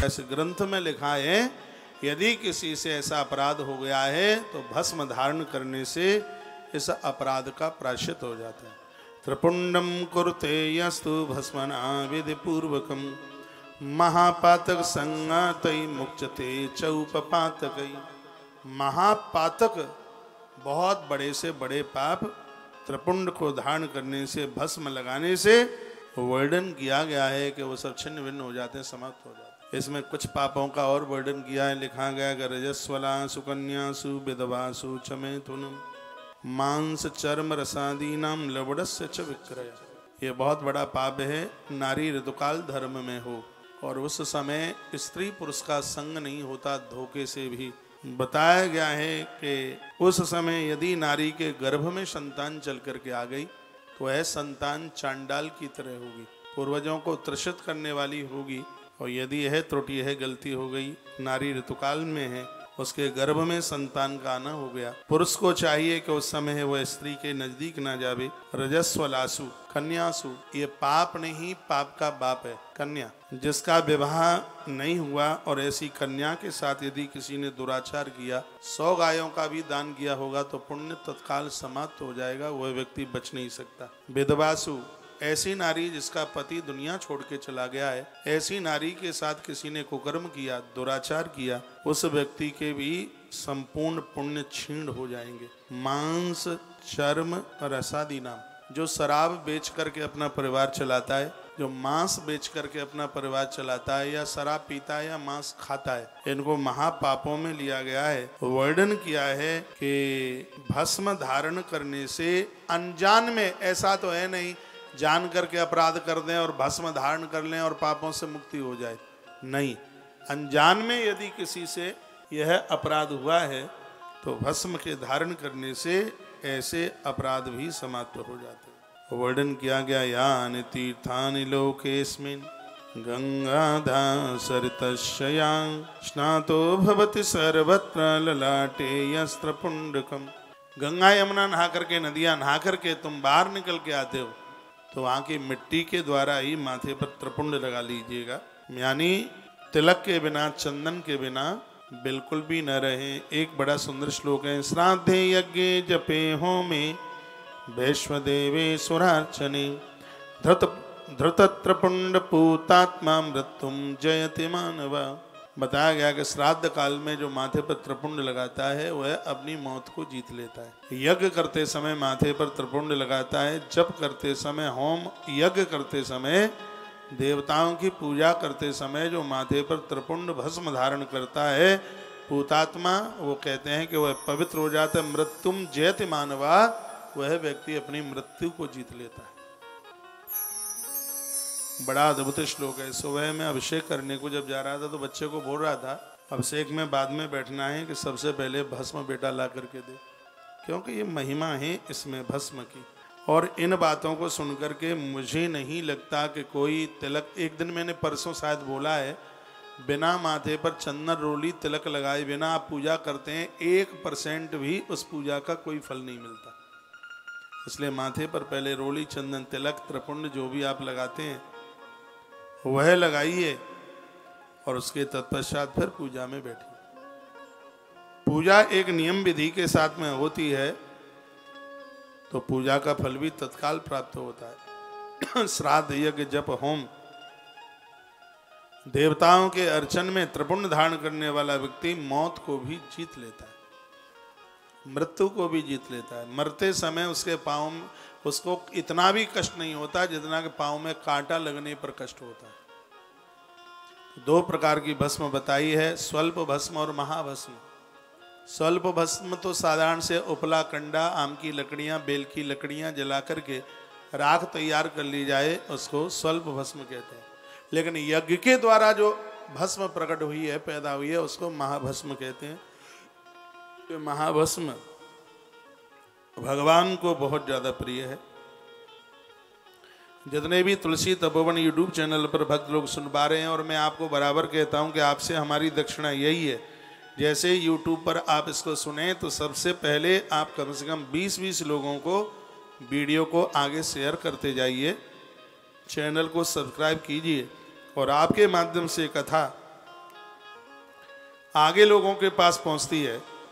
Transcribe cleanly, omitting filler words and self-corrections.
ऐसे ग्रंथ में लिखा है, यदि किसी से ऐसा अपराध हो गया है तो भस्म धारण करने से इस अपराध का प्रायश्चित हो जाता है। त्रिपुंडम कुरुते यस्तु भस्मना विधि पूर्वकम महापातक संगतई मुक्चते चौपपातकई। महापातक बहुत बड़े से बड़े पाप त्रिपुंड को धारण करने से, भस्म लगाने से वर्णन किया गया है कि वो सब छिन्न भिन्न हो जाते हैं, समाप्त हो जाते हैं। इसमें कुछ पापों का और वर्णन किया है, लिखा गया कि रजस्वला सुकन्यासु विधवासु चमेथुनम मांस चर्म रसादीनाम लवड़स्य च विक्रय। ये बहुत बड़ा पाप है, नारी ऋतुकाल धर्म में हो और उस समय स्त्री पुरुष का संग नहीं होता, धोखे से भी। बताया गया है कि उस समय यदि नारी के गर्भ में संतान चल करके आ गई तो वह संतान चांडाल की तरह होगी, पूर्वजों को त्रसित करने वाली होगी। और यदि यह त्रुटि है, गलती हो गई, नारी ऋतुकाल में है, उसके गर्भ में संतान का आना हो गया, पुरुष को चाहिए कि उस समय वह स्त्री के नजदीक ना जावे। रजस्वलासु कन्यासु, ये पाप नहीं, पाप का बाप है कन्या, जिसका विवाह नहीं हुआ और ऐसी कन्या के साथ यदि किसी ने दुराचार किया, 100 गायों का भी दान किया होगा तो पुण्य तत्काल समाप्त हो जाएगा, वह व्यक्ति बच नहीं सकता। विधवासु, ऐसी नारी जिसका पति दुनिया छोड़ के चला गया है, ऐसी नारी के साथ किसी ने कुकर्म किया, दुराचार किया, उस व्यक्ति के भी संपूर्ण पुण्य छीण हो जाएंगे। मांस चर्म रसादी नाम, जो शराब बेच करके अपना परिवार चलाता है, जो मांस बेच करके अपना परिवार चलाता है, या शराब पीता है या मांस खाता है, इनको महापापों में लिया गया है। वर्णन किया है कि भस्म धारण करने से अनजान में, ऐसा तो है नहीं जान करके अपराध कर दें और भस्म धारण कर लें और पापों से मुक्ति हो जाए, नहीं, अनजान में यदि किसी से यह अपराध हुआ है तो भस्म के धारण करने से ऐसे अपराध भी समाप्त हो जाते हैं। वर्णन किया गया, यानि तीर्थानि लोकेस्मिन् गंगाधा सरितस्या स्नातो भवति सर्वत्र ललाटे यस्त्र पुंडकम। गंगा यमुना नहा करके, नदियां नहा करके तुम बाहर निकल के आते हो तो वहाँ की मिट्टी के द्वारा ही माथे पर त्रिपुंड लगा लीजिएगा, यानी तिलक के बिना, चंदन के बिना बिल्कुल भी न रहे। एक बड़ा सुंदर श्लोक है, श्राद्धे यज्ञे जपे होमे वैश्वदेवे सुरार्चने धृत त्रिपुंड पूतात्मा मृत्युम जयति मानवा। बताया गया कि श्राद्ध काल में जो माथे पर त्रिपुंड लगाता है वह अपनी मौत को जीत लेता है। यज्ञ करते समय माथे पर त्रिपुंड लगाता है, जप करते समय, होम यज्ञ करते समय, देवताओं की पूजा करते समय जो माथे पर त्रिपुंड भस्म धारण करता है पूतात्मा, वो कहते हैं कि वह पवित्र हो जाता है। मृत्युम जयति मानवा, वह व्यक्ति अपनी मृत्यु को जीत लेता है। बड़ा अद्भुत श्लोक है। सुबह में अभिषेक करने को जब जा रहा था तो बच्चे को बोल रहा था, अभिषेक में बाद में बैठना है कि सबसे पहले भस्म बेटा ला करके दे, क्योंकि ये महिमा है इसमें भस्म की। और इन बातों को सुनकर के मुझे नहीं लगता कि कोई तिलक, एक दिन मैंने परसों शायद बोला है, बिना माथे पर चंदन रोली तिलक लगाए बिना आप पूजा करते हैं, 1% भी उस पूजा का कोई फल नहीं मिलता। इसलिए माथे पर पहले रोली, चंदन, तिलक, त्रिपुंड जो भी आप लगाते हैं वह लगाइए और उसके तत्पश्चात फिर पूजा में बैठिए। पूजा एक नियम विधि के साथ में होती है तो पूजा का फल भी तत्काल प्राप्त होता है। श्राद्ध, यज्ञ, जप, होम, देवताओं के अर्चन में त्रिपुंड धारण करने वाला व्यक्ति मौत को भी जीत लेता है, मृत्यु को भी जीत लेता है। मरते समय उसके पाँव, उसको इतना भी कष्ट नहीं होता जितना कि पाँव में कांटा लगने पर कष्ट होता है। 2 प्रकार की भस्म बताई है, स्वल्प भस्म और महाभस्म। स्वल्प भस्म तो साधारण से उपला, कंडा, आम की लकड़ियां, बेल की लकड़ियां जला करके राख तैयार कर ली जाए, उसको स्वल्प भस्म कहते हैं। लेकिन यज्ञ के द्वारा जो भस्म प्रकट हुई है, पैदा हुई है, उसको महाभस्म कहते हैं। ये महाभस्म भगवान को बहुत ज़्यादा प्रिय है। जितने भी तुलसी तपोवन यूट्यूब चैनल पर भक्त लोग सुन पा रहे हैं, और मैं आपको बराबर कहता हूं कि आपसे हमारी दक्षिणा यही है, जैसे यूट्यूब पर आप इसको सुने तो सबसे पहले आप कम से कम 20-20 लोगों को वीडियो को आगे शेयर करते जाइए, चैनल को सब्सक्राइब कीजिए और आपके माध्यम से कथा आगे लोगों के पास पहुंचती है